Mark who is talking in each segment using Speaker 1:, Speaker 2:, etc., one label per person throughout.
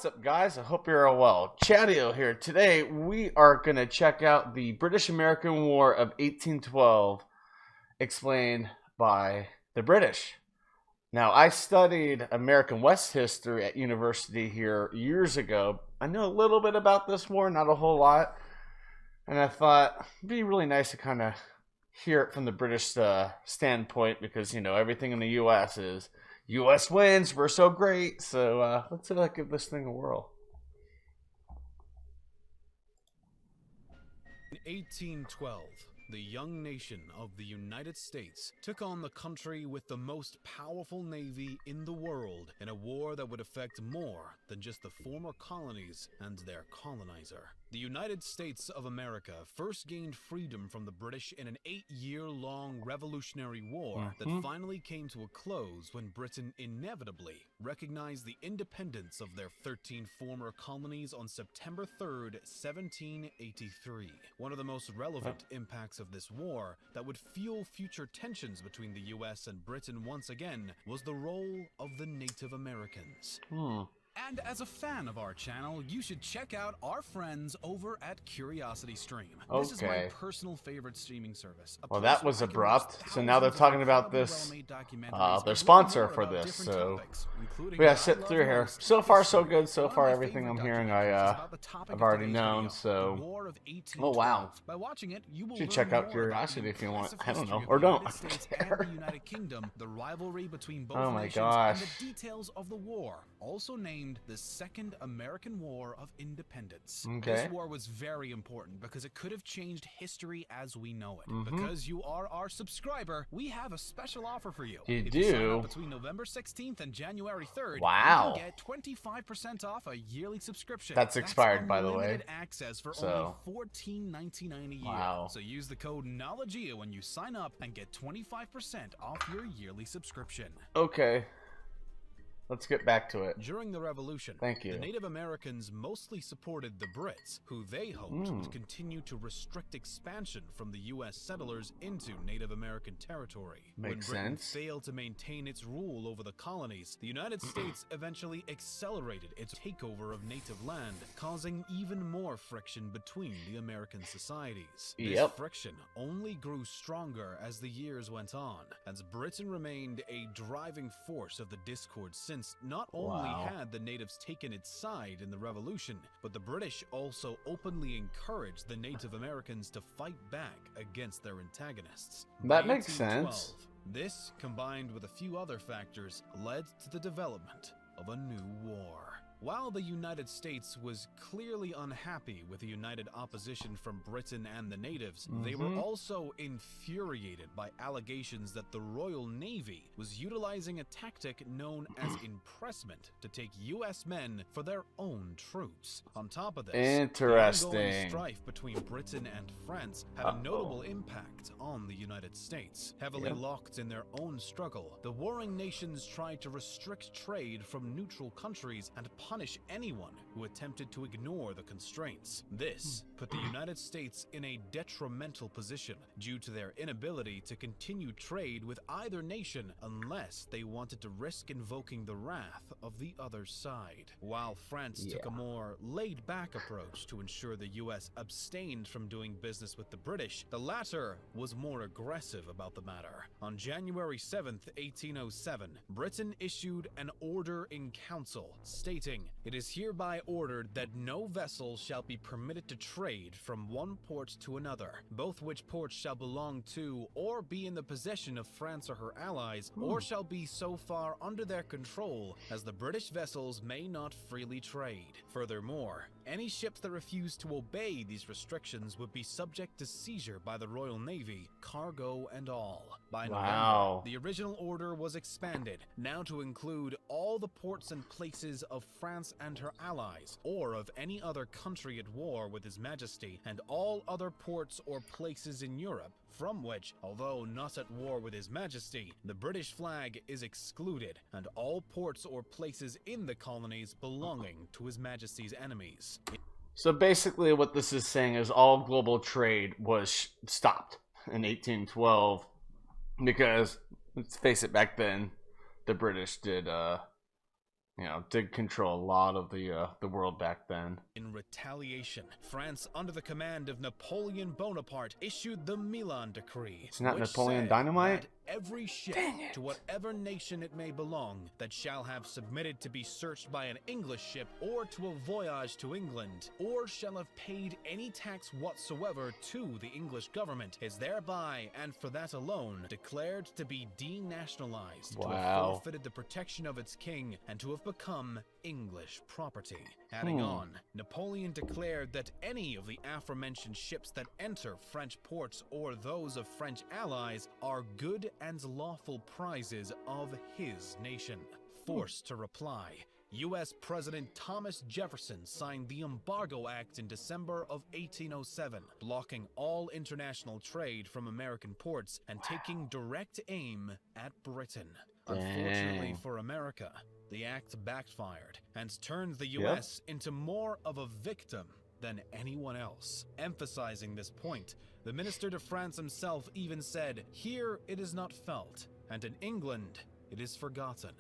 Speaker 1: up, guys? I hope you're all well. Chadio here. Today, we are going to check out the British-American War of 1812, explained by the British. Now, I studied American West history at university here years ago. I know a little bit about this war, not a whole lot. And I thought it'd be really nice to kind of hear it from the British standpoint because, you know, everything in the U.S. is U.S. wins, we're so great. So let's give this thing a whirl.
Speaker 2: In 1812, the young nation of the United States took on the country with the most powerful navy in the world in a war that would affect more than just the former colonies and their colonizer. The United States of America first gained freedom from the British in an 8-year-long Revolutionary War that finally came to a close when Britain inevitably recognized the independence of their 13 former colonies on September 3rd, 1783. One of the most relevant impacts of this war that would fuel future tensions between the U.S. and Britain once again was the role of the Native Americans. And as a fan of our channel, you should check out our friends over at Curiosity Stream. This is my personal favorite streaming service.
Speaker 1: Well, that was abrupt. So now they're talking about this, their sponsor for this. So we gotta sit through here. So far, so good. So far, everything I'm hearing, I've already known. So, oh wow.
Speaker 2: By watching it, you will
Speaker 1: should check out Curiosity if you want. I don't know, or don't.
Speaker 2: The rivalry between both
Speaker 1: oh my
Speaker 2: nations,
Speaker 1: gosh.
Speaker 2: and the details of the war, also named the Second American War of Independence. This war was very important because it could have changed history as we know it. Because you are our subscriber, we have a special offer for you.
Speaker 1: You
Speaker 2: if
Speaker 1: do?
Speaker 2: You sign up between November 16th and January 3rd,
Speaker 1: wow.
Speaker 2: you can get 25% off a yearly subscription.
Speaker 1: That's expired, by the way.
Speaker 2: Access for only $14.99 a year.
Speaker 1: Wow.
Speaker 2: So use the code KNOWLEDGEA when you sign up and get 25% off your yearly subscription.
Speaker 1: Okay. Let's get back to it.
Speaker 2: During the Revolution,
Speaker 1: thank you.
Speaker 2: The Native Americans mostly supported the Brits, who they hoped would continue to restrict expansion from the U.S. settlers into Native American territory.
Speaker 1: Makes
Speaker 2: when Britain
Speaker 1: sense.
Speaker 2: failed to maintain its rule over the colonies, the United States eventually accelerated its takeover of native land, causing even more friction between the American societies. This friction only grew stronger as the years went on, as Britain remained a driving force of the discord since not only had the natives taken its side in the Revolution, but the British also openly encouraged the Native Americans to fight back against their antagonists.
Speaker 1: That makes sense.
Speaker 2: This, combined with a few other factors, led to the development of a new war. While the United States was clearly unhappy with the united opposition from Britain and the natives, they were also infuriated by allegations that the Royal Navy was utilizing a tactic known as impressment to take U.S. men for their own troops. On top of this, the ongoing strife between Britain and France had a notable impact on the United States. Heavily locked in their own struggle, the warring nations tried to restrict trade from neutral countries and punish anyone who attempted to ignore the constraints. This put the United States in a detrimental position due to their inability to continue trade with either nation unless they wanted to risk invoking the wrath of the other side. While France took a more laid-back approach to ensure the U.S. abstained from doing business with the British, the latter was more aggressive about the matter. On January 7th, 1807, Britain issued an order in council stating, "It is hereby ordered that no vessel shall be permitted to trade from one port to another, both which ports shall belong to or be in the possession of France or her allies, or shall be so far under their control as the British vessels may not freely trade. Furthermore, any ships that refuse to obey these restrictions would be subject to seizure by the Royal Navy, cargo and all." By November, the original order was expanded, now to include all the ports and places of France and her allies, or of any other country at war with His Majesty, and all other ports or places in Europe, from which, although not at war with His Majesty, the British flag is excluded, and all ports or places in the colonies belonging to His Majesty's enemies.
Speaker 1: So basically what this is saying is all global trade was stopped in 1812 because, let's face it, back then the British did did control a lot of the world back then.
Speaker 2: In retaliation, France, under the command of Napoleon Bonaparte, issued the Milan Decree.
Speaker 1: It's not
Speaker 2: which
Speaker 1: Napoleon
Speaker 2: said
Speaker 1: Dynamite?
Speaker 2: that every ship, to whatever nation it may belong, that shall have submitted to be searched by an English ship, or to a voyage to England, or shall have paid any tax whatsoever to the English government, is thereby, and for that alone, declared to be denationalized, to have forfeited the protection of its king, and to have become English property. Adding on, Napoleon declared that any of the aforementioned ships that enter French ports or those of French allies are good and lawful prizes of his nation. Forced to reply, U.S. President Thomas Jefferson signed the Embargo Act in December of 1807, blocking all international trade from American ports and taking direct aim at Britain. Unfortunately for America, the act backfired and turned the U.S. into more of a victim than anyone else. Emphasizing this point, the Minister to France himself even said, "Here it is not felt, and in England it is forgotten."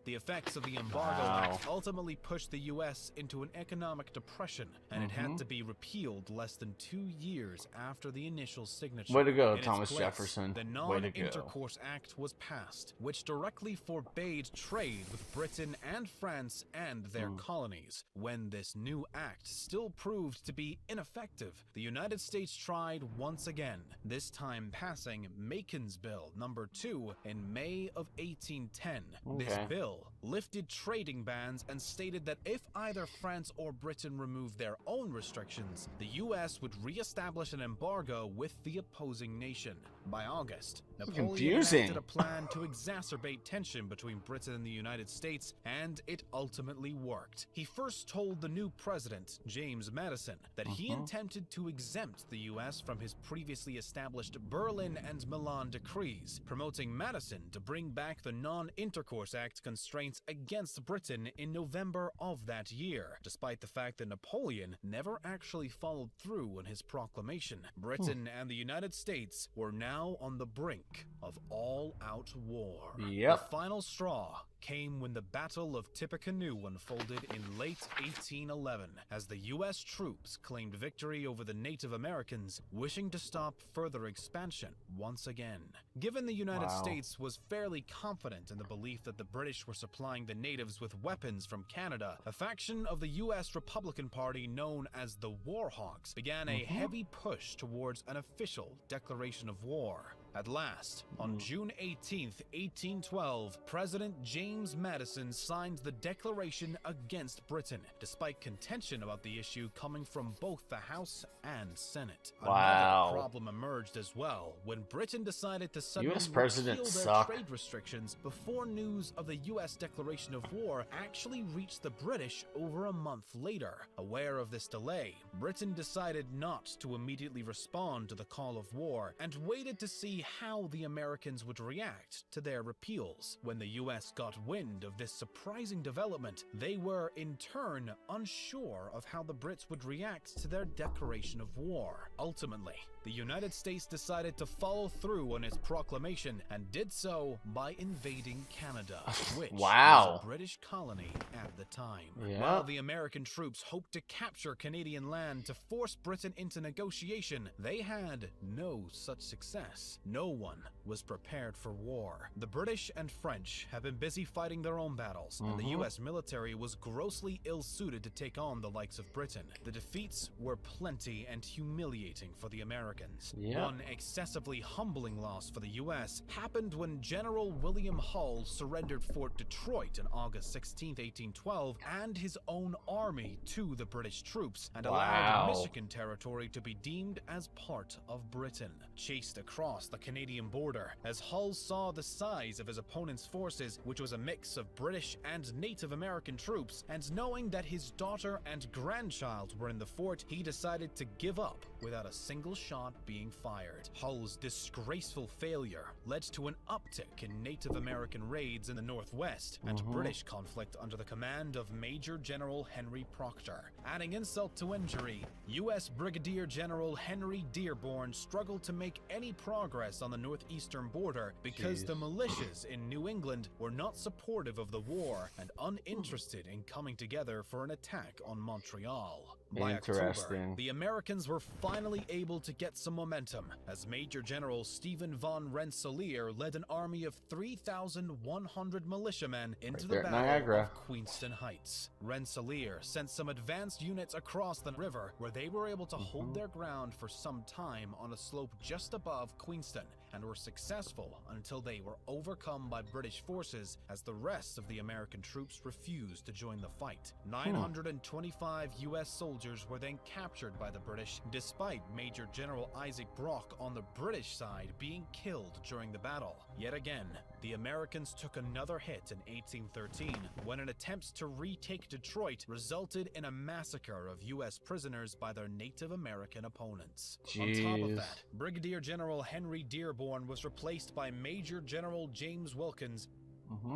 Speaker 2: The effects of the Embargo Act ultimately pushed the U.S. into an economic depression, and it had to be repealed less than 2 years after the initial signature.
Speaker 1: Way to go,
Speaker 2: In
Speaker 1: Thomas
Speaker 2: its place,
Speaker 1: Jefferson.
Speaker 2: The
Speaker 1: Way to go.
Speaker 2: Non-Intercourse Act was passed, which directly forbade trade with Britain and France and their colonies. When this new act still proved to be ineffective, the United States tried once again, this time passing Macon's Bill No. 2 in May of 1810. This bill lifted trading bans and stated that if either France or Britain removed their own restrictions, the U.S. would re-establish an embargo with the opposing nation. By August, Napoleon enacted a plan to exacerbate tension between Britain and the United States, and it ultimately worked. He first told the new president, James Madison, that he intended to exempt the U.S. from his previously established Berlin and Milan decrees, promoting Madison to bring back the Non-Intercourse Act constraints against Britain in November of that year. Despite the fact that Napoleon never actually followed through on his proclamation, Britain and the United States were now on the brink of all-out war. The final straw came when the Battle of Tippecanoe unfolded in late 1811, as the U.S. troops claimed victory over the Native Americans, wishing to stop further expansion once again. Given the United States was fairly confident in the belief that the British were supplying the natives with weapons from Canada, a faction of the U.S. Republican Party known as the Warhawks began a heavy push towards an official declaration of war. At last, on June 18th, 1812, President James Madison signed the Declaration against Britain, despite contention about the issue coming from both the House and Senate. Another problem emerged as well, when Britain decided to suddenly repeal their trade restrictions before news of the U.S. Declaration of War actually reached the British over a month later. Aware of this delay, Britain decided not to immediately respond to the call of war, and waited to see how the Americans would react to their repeals. When the U.S. got wind of this surprising development, they were, in turn, unsure of how the Brits would react to their declaration of war. Ultimately, the United States decided to follow through on its proclamation, and did so by invading Canada, which was a British colony at the time. While the American troops hoped to capture Canadian land to force Britain into negotiation, they had no such success. No one was prepared for war. The British and French have been busy fighting their own battles, and the U.S. military was grossly ill-suited to take on the likes of Britain. The defeats were plenty and humiliating for the Americans. One excessively humbling loss for the U.S. happened when General William Hull surrendered Fort Detroit on August 16, 1812, and his own army to the British troops, and allowed Michigan territory to be deemed as part of Britain. Chased across the Canadian border, as Hull saw the size of his opponent's forces, which was a mix of British and Native American troops, and knowing that his daughter and grandchild were in the fort, he decided to give up without a single shot not being fired. Hull's disgraceful failure led to an uptick in Native American raids in the Northwest and British conflict under the command of Major General Henry Proctor. Adding insult to injury, U.S. Brigadier General Henry Dearborn struggled to make any progress on the northeastern border because the militias in New England were not supportive of the war and uninterested in coming together for an attack on Montreal. By October, the Americans were finally able to get some momentum as Major General Stephen von Rensselaer led an army of 3,100 militiamen into the Battle of Queenston Heights. Rensselaer sent some advanced units across the river where they were able to hold their ground for some time on a slope just above Queenston and were successful until they were overcome by British forces as the rest of the American troops refused to join the fight. 925 U.S. soldiers were then captured by the British, despite Major General Isaac Brock on the British side being killed during the battle. Yet again, the Americans took another hit in 1813 when an attempt to retake Detroit resulted in a massacre of U.S. prisoners by their Native American opponents. On top of that, Brigadier General Henry Dearborn was replaced by Major General James Wilkins.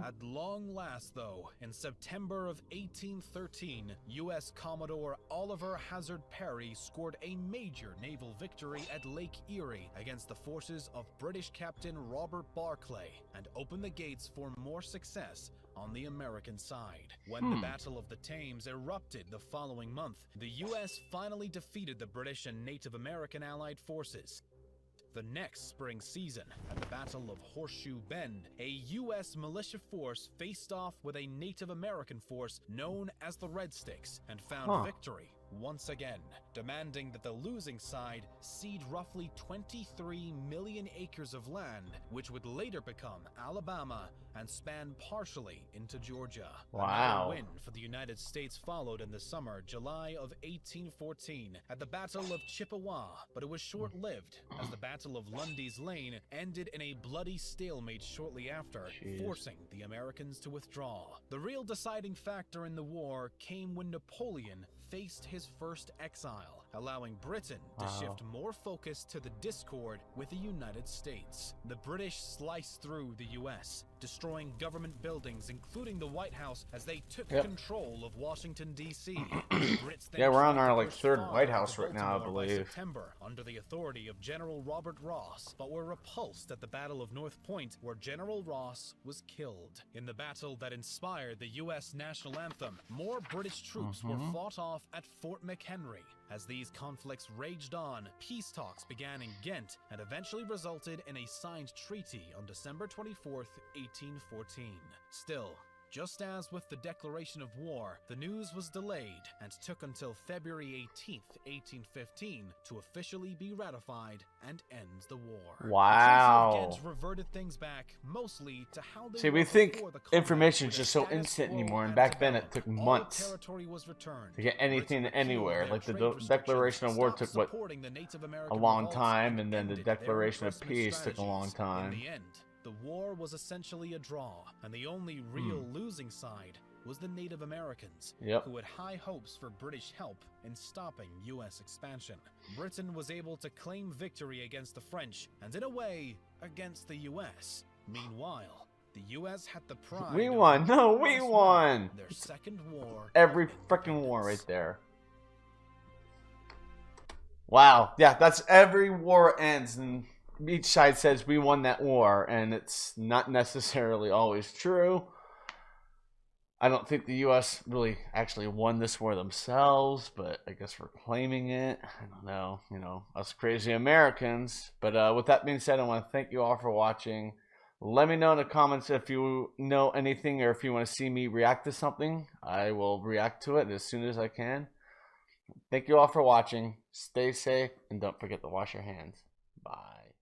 Speaker 2: At long last, though, in September of 1813, U.S. Commodore Oliver Hazard Perry scored a major naval victory at Lake Erie against the forces of British Captain Robert Barclay and opened the gates for more success on the American side. When the Battle of the Thames erupted the following month, the U.S. finally defeated the British and Native American Allied forces. The next spring season, at the Battle of Horseshoe Bend, a U.S. militia force faced off with a Native American force known as the Red Sticks and found victory once again, demanding that the losing side cede roughly 23 million acres of land, which would later become Alabama and span partially into Georgia. Another win for the United States followed in the summer, July of 1814, at the Battle of Chippewa, but it was short-lived, as the Battle of Lundy's Lane ended in a bloody stalemate shortly after, forcing the Americans to withdraw. The real deciding factor in the war came when Napoleon faced his first exile, allowing Britain to shift more focus to the discord with the United States. The British sliced through the U.S., destroying government buildings, including the White House, as they took control of Washington, D.C.
Speaker 1: Yeah, we're on our third White House right now, I believe.
Speaker 2: September, under the authority of General Robert Ross, but were repulsed at the Battle of North Point, where General Ross was killed. In the battle that inspired the U.S. national anthem, more British troops were fought off at Fort McHenry. As these conflicts raged on, peace talks began in Ghent and eventually resulted in a signed treaty on December 24th, 1814. Still, just as with the declaration of war, the news was delayed and took until February 18th, 1815 to officially be ratified and end the war.
Speaker 1: Wow.
Speaker 2: The Treaty of Ghent reverted things back mostly to how they
Speaker 1: See, we think information is just so instant anymore, and back then it took months to get anything anywhere. Like the Declaration of War took, what, a long time, and then the Declaration of Peace took a long time.
Speaker 2: In the end, the war was essentially a draw, and the only real losing side was the Native Americans, who had high hopes for British help in stopping U.S. expansion. Britain was able to claim victory against the French, and in a way, against the U.S. Meanwhile, the U.S. had the pride.
Speaker 1: We won! No, we won!
Speaker 2: Their second war.
Speaker 1: Every freaking war right there. Wow. Yeah, that's every war ends, and each side says we won that war, and it's not necessarily always true. I don't think the U.S. really actually won this war themselves, but I guess we're claiming it. I don't know, us crazy Americans. But with that being said, I want to thank you all for watching. Let me know in the comments if you know anything or if you want to see me react to something. I will react to it as soon as I can. Thank you all for watching. Stay safe, and don't forget to wash your hands. Bye.